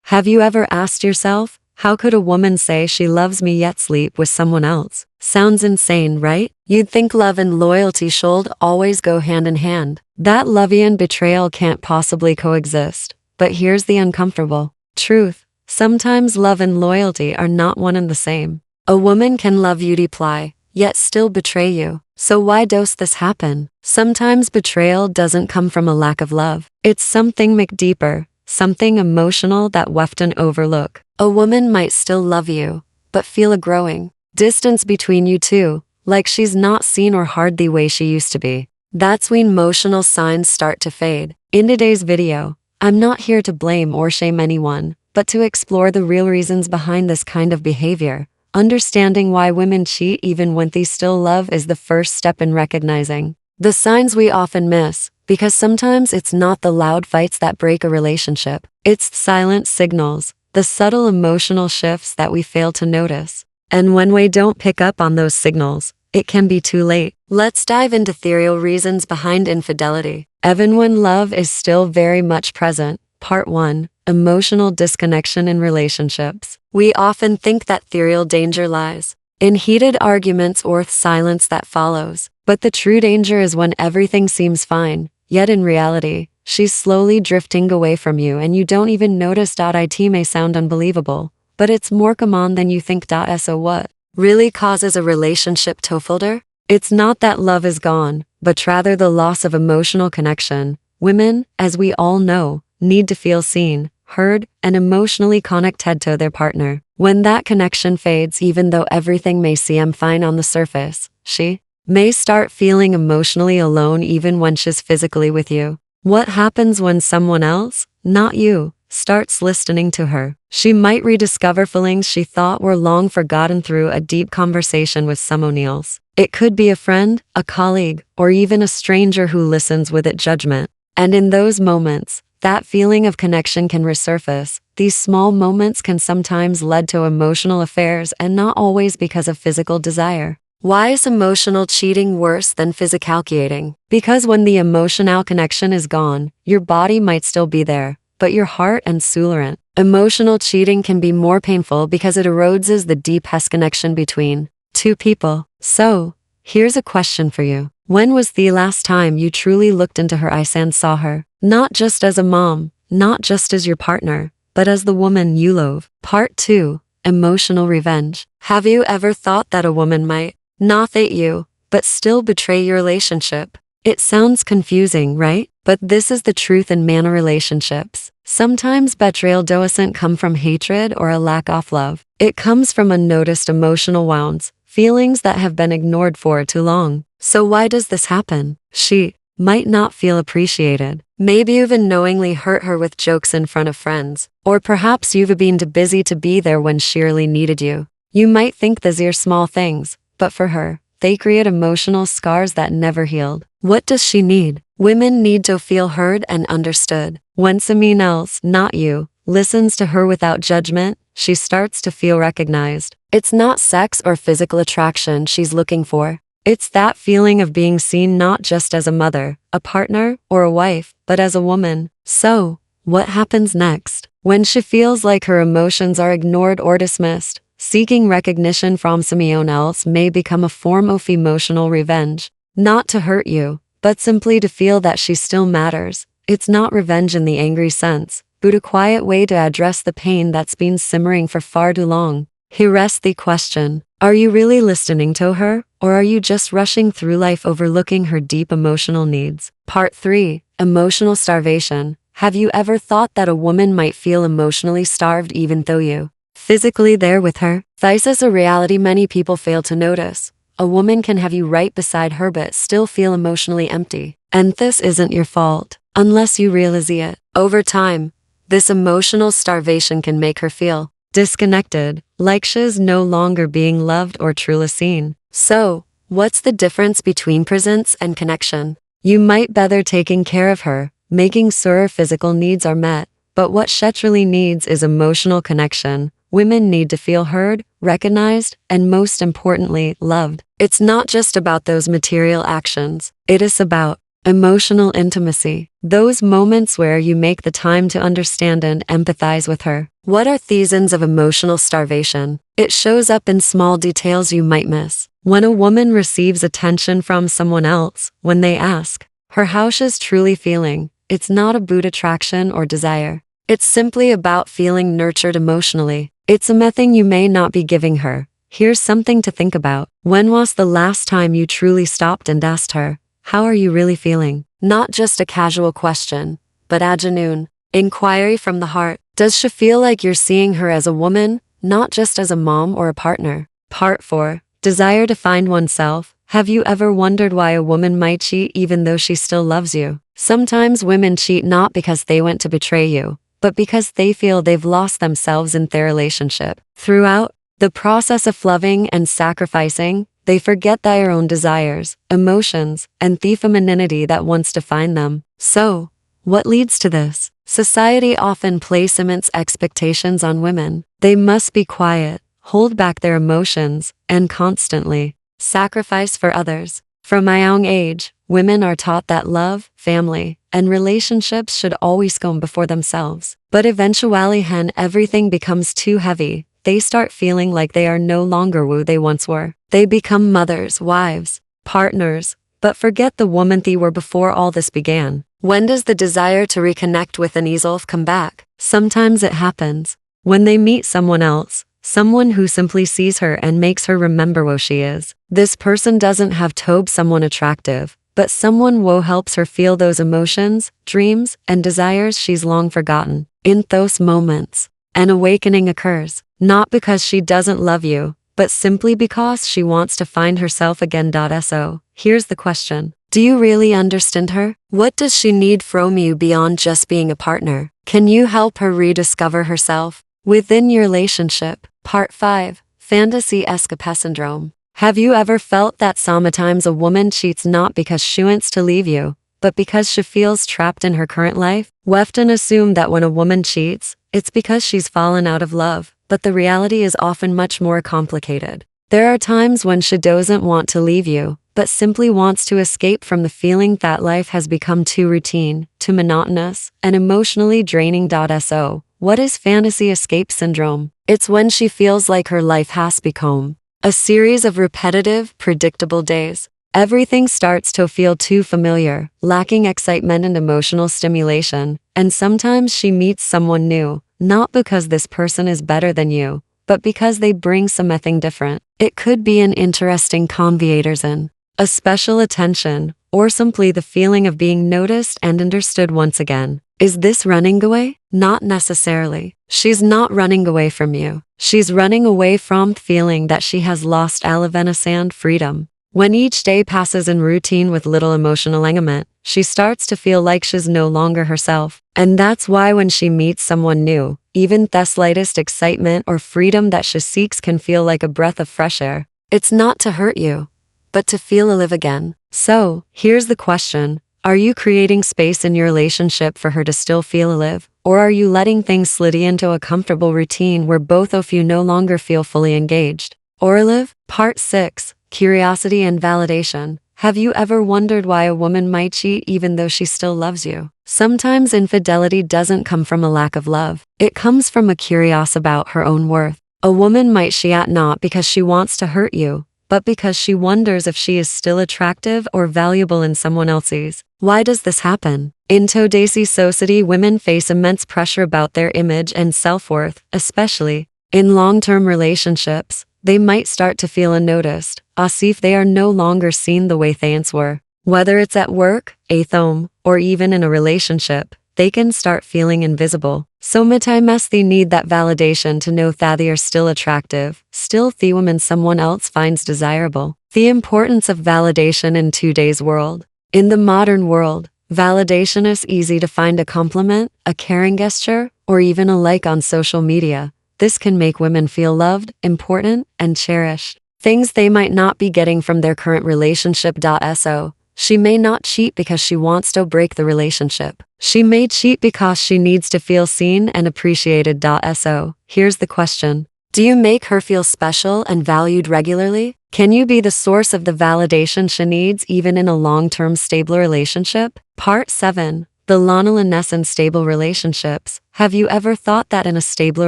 Have you ever asked yourself, how could a woman say she loves me yet sleep with someone else? Sounds insane, right? You'd think love and loyalty should always go hand in hand. That love and betrayal can't possibly coexist. But here's the uncomfortable truth. Sometimes love and loyalty are not one and the same. A woman can love you deeply, yet still betray you. So why does this happen? Sometimes betrayal doesn't come from a lack of love. It's something much deeper, something emotional that we often overlook. A woman might still love you, but feel a growing distance between you two, like she's not seen or heard the way she used to be. That's when emotional signs start to fade. In today's video, I'm not here to blame or shame anyone, but to explore the real reasons behind this kind of behavior. Understanding why women cheat even when they still love is the first step in recognizing the signs we often miss, because sometimes it's not the loud fights that break a relationship. It's the silent signals, the subtle emotional shifts that we fail to notice. And when we don't pick up on those signals, it can be too late. Let's dive into theoreal reasons behind infidelity. Even when love is still very much present. Part 1. Emotional disconnection in relationships. We often think that theoreal danger lies in heated arguments or silence that follows. But the true danger is when everything seems fine, yet in reality, she's slowly drifting away from you and you don't even notice. It may sound unbelievable, but it's more common than you think. So what really causes a relationship to falter? It's not that love is gone, but rather the loss of emotional connection. Women, as we all know, need to feel seen, heard, and emotionally connected to their partner. When that connection fades, even though everything may seem fine on the surface, she may start feeling emotionally alone even when she's physically with you. What happens when someone else, not you, starts listening to her? She might rediscover feelings she thought were long forgotten through a deep conversation with someone else. It could be a friend, a colleague, or even a stranger who listens without judgment. And in those moments, that feeling of connection can resurface. These small moments can sometimes lead to emotional affairs and not always because of physical desire. Why is emotional cheating worse than physical cheating? Because when the emotional connection is gone, your body might still be there, but your heart and soul aren't. Emotional cheating can be more painful because it erodes the deepest connection between two people. So, here's a question for you. When was the last time you truly looked into her eyes and saw her? Not just as a mom, not just as your partner, but as the woman you love. Part 2. Emotional revenge. Have you ever thought that a woman might not hate you, but still betray your relationship? It sounds confusing, right? But this is the truth in many relationships. Sometimes betrayal doesn't come from hatred or a lack of love. It comes from unnoticed emotional wounds, feelings that have been ignored for too long. So why does this happen? She might not feel appreciated. Maybe you've unknowingly hurt her with jokes in front of friends. Or perhaps you've been too busy to be there when she really needed you. You might think these are small things, but for her, they create emotional scars that never healed. What does she need? Women need to feel heard and understood. When someone else, not you, listens to her without judgment, she starts to feel recognized. It's not sex or physical attraction she's looking for. It's that feeling of being seen not just as a mother, a partner, or a wife, but as a woman. So, what happens next? When she feels like her emotions are ignored or dismissed, seeking recognition from someone else may become a form of emotional revenge. Not to hurt you, but simply to feel that she still matters. It's not revenge in the angry sense, but a quiet way to address the pain that's been simmering for far too long. Here's the question. Are you really listening to her, or are you just rushing through life overlooking her deep emotional needs? Part 3. Emotional starvation. Have you ever thought that a woman might feel emotionally starved even though you physically there with her? This is a reality many people fail to notice. A woman can have you right beside her but still feel emotionally empty. And this isn't your fault, unless you realize it. Over time, this emotional starvation can make her feel disconnected, like she's no longer being loved or truly seen. So, what's the difference between presence and connection? You might better taking care of her, making sure her physical needs are met, but what she truly needs is emotional connection. Women need to feel heard, recognized, and most importantly, loved. It's not just about those material actions. It is about emotional intimacy. Those moments where you make the time to understand and empathize with her. What are seasons of emotional starvation? It shows up in small details you might miss. When a woman receives attention from someone else, when they ask her how she's truly feeling, it's not about attraction or desire. It's simply about feeling nurtured emotionally. It's a method you may not be giving her. Here's something to think about. When was the last time you truly stopped and asked her, how are you really feeling? Not just a casual question, but a genuine inquiry from the heart. Does she feel like you're seeing her as a woman, not just as a mom or a partner? Part 4. Desire to find oneself. Have you ever wondered why a woman might cheat even though she still loves you? Sometimes women cheat not because they want to betray you, but because they feel they've lost themselves in their relationship. Throughout the process of loving and sacrificing, they forget their own desires, emotions, and the femininity that once defined them. So, what leads to this? Society often places immense expectations on women. They must be quiet, hold back their emotions, and constantly sacrifice for others. From a young age, women are taught that love, family, and relationships should always come before themselves. But eventually, when everything becomes too heavy, they start feeling like they are no longer who they once were. They become mothers, wives, partners, but forget the woman they were before all this began. When does the desire to reconnect with an self come back? Sometimes it happens when they meet someone else, someone who simply sees her and makes her remember who she is. This person doesn't have to be someone attractive, but someone who helps her feel those emotions, dreams, and desires she's long forgotten. In those moments, an awakening occurs, not because she doesn't love you, but simply because she wants to find herself again. So, here's the question. Do you really understand her? What does she need from you beyond just being a partner? Can you help her rediscover herself within your relationship? Part 5. Fantasy escape syndrome. Have you ever felt that sometimes a woman cheats not because she wants to leave you, but because she feels trapped in her current life? We often assume that when a woman cheats, it's because she's fallen out of love, but the reality is often much more complicated. There are times when she doesn't want to leave you, but simply wants to escape from the feeling that life has become too routine, too monotonous, and emotionally draining. So, what is fantasy escape syndrome? It's when she feels like her life has become a series of repetitive, predictable days. Everything starts to feel too familiar, lacking excitement and emotional stimulation, and sometimes she meets someone new, not because this person is better than you, but because they bring something different. It could be an interesting conversation, a special attention, or simply the feeling of being noticed and understood once again. Is this running away? Not necessarily. She's not running away from you. She's running away from feeling that she has lost relevance and freedom. When each day passes in routine with little emotional engagement, she starts to feel like she's no longer herself. And that's why when she meets someone new, even the slightest excitement or freedom that she seeks can feel like a breath of fresh air. It's not to hurt you, but to feel alive again. So, here's the question. Are you creating space in your relationship for her to still feel alive? Or are you letting things slide into a comfortable routine where both of you no longer feel fully engaged? Or alive? Part 6. Curiosity and validation. Have you ever wondered why a woman might cheat even though she still loves you? Sometimes infidelity doesn't come from a lack of love. It comes from a curiosity about her own worth. A woman might cheat not because she wants to hurt you, but because she wonders if she is still attractive or valuable in someone else's. Why does this happen? In today's society, women face immense pressure about their image and self-worth, especially in long-term relationships. They might start to feel unnoticed, as if they are no longer seen the way they once were. Whether it's at work, at home, or even in a relationship, they can start feeling invisible. So sometimes they need that validation to know that they are still attractive, still the woman someone else finds desirable. The importance of validation in today's world. In the modern world, validation is easy to find: a compliment, a caring gesture, or even a like on social media. This can make women feel loved, important, and cherished. Things they might not be getting from their current relationship. So, she may not cheat because she wants to break the relationship. She may cheat because she needs to feel seen and appreciated. So, here's the question. Do you make her feel special and valued regularly? Can you be the source of the validation she needs even in a long-term stable relationship? Part 7. The loneliness in stable relationships. Have you ever thought that in a stable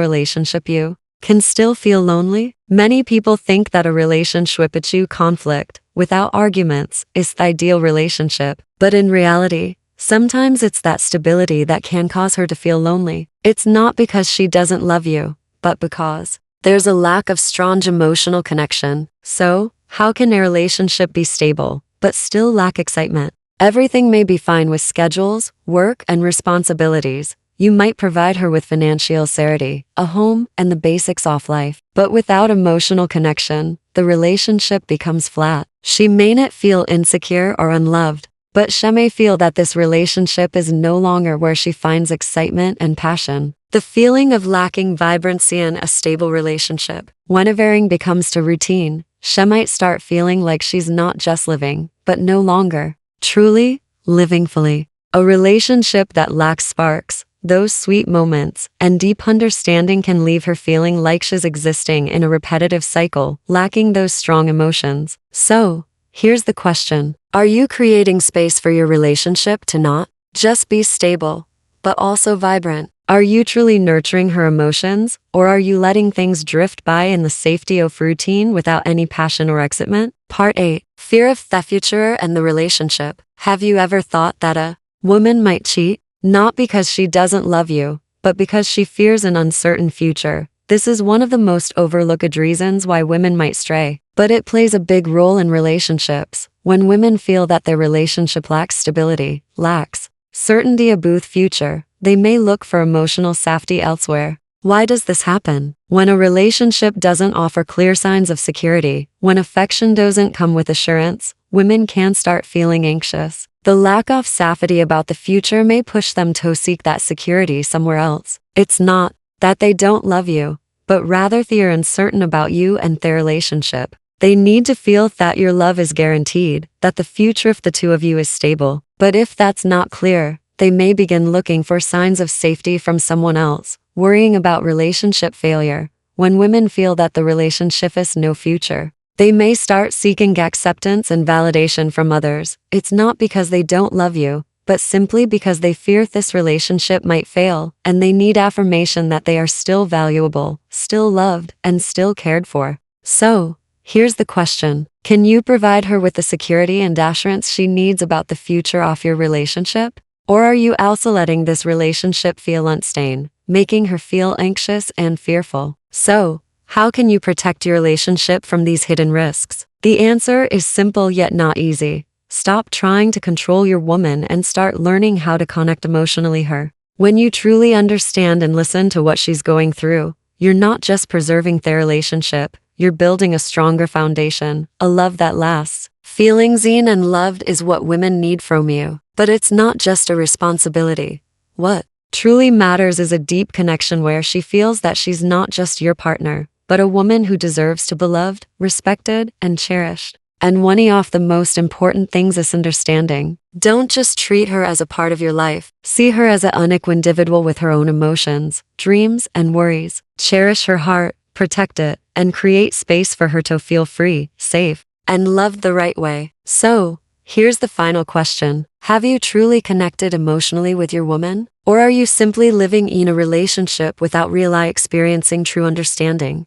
relationship you can still feel lonely? Many people think that a relationship without conflict, without arguments, is the ideal relationship. But in reality, sometimes it's that stability that can cause her to feel lonely. It's not because she doesn't love you, but because there's a lack of strong emotional connection. So, how can a relationship be stable, but still lack excitement? Everything may be fine with schedules, work, and responsibilities. You might provide her with financial security, a home, and the basics of life. But without emotional connection, the relationship becomes flat. She may not feel insecure or unloved, but she may feel that this relationship is no longer where she finds excitement and passion. The feeling of lacking vibrancy in a stable relationship. When everything becomes to routine, she might start feeling like she's not just living, but no longer truly living fully. A relationship that lacks sparks, those sweet moments, and deep understanding can leave her feeling like she's existing in a repetitive cycle, lacking those strong emotions. So, here's the question. Are you creating space for your relationship to not just be stable, but also vibrant? Are you truly nurturing her emotions, or are you letting things drift by in the safety of routine without any passion or excitement? Part 8. Fear of the future and the relationship. Have you ever thought that a woman might cheat? Not because she doesn't love you, but because she fears an uncertain future. This is one of the most overlooked reasons why women might stray. But it plays a big role in relationships. When women feel that their relationship lacks stability, lacks certainty about future, they may look for emotional safety elsewhere. Why does this happen? When a relationship doesn't offer clear signs of security, when affection doesn't come with assurance, women can start feeling anxious. The lack of safety about the future may push them to seek that security somewhere else. It's not that they don't love you, but rather they're uncertain about you and their relationship. They need to feel that your love is guaranteed, that the future of the two of you is stable. But if that's not clear, they may begin looking for signs of safety from someone else, worrying about relationship failure. When women feel that the relationship has no future, they may start seeking acceptance and validation from others. It's not because they don't love you, but simply because they fear this relationship might fail, and they need affirmation that they are still valuable, still loved, and still cared for. So, here's the question. Can you provide her with the security and assurance she needs about the future of your relationship? Or are you also letting this relationship feel unstable, making her feel anxious and fearful? So, how can you protect your relationship from these hidden risks? The answer is simple yet not easy. Stop trying to control your woman and start learning how to connect emotionally her. When you truly understand and listen to what she's going through, you're not just preserving their relationship, you're building a stronger foundation, a love that lasts. Feeling seen and loved is what women need from you, but it's not just a responsibility. What truly matters is a deep connection where she feels that she's not just your partner, but a woman who deserves to be loved, respected, and cherished. And one of the most important things is understanding. Don't just treat her as a part of your life. See her as an unique individual with her own emotions, dreams, and worries. Cherish her heart, protect it, and create space for her to feel free, safe, and loved the right way. So, here's the final question. Have you truly connected emotionally with your woman? Or are you simply living in a relationship without really experiencing true understanding?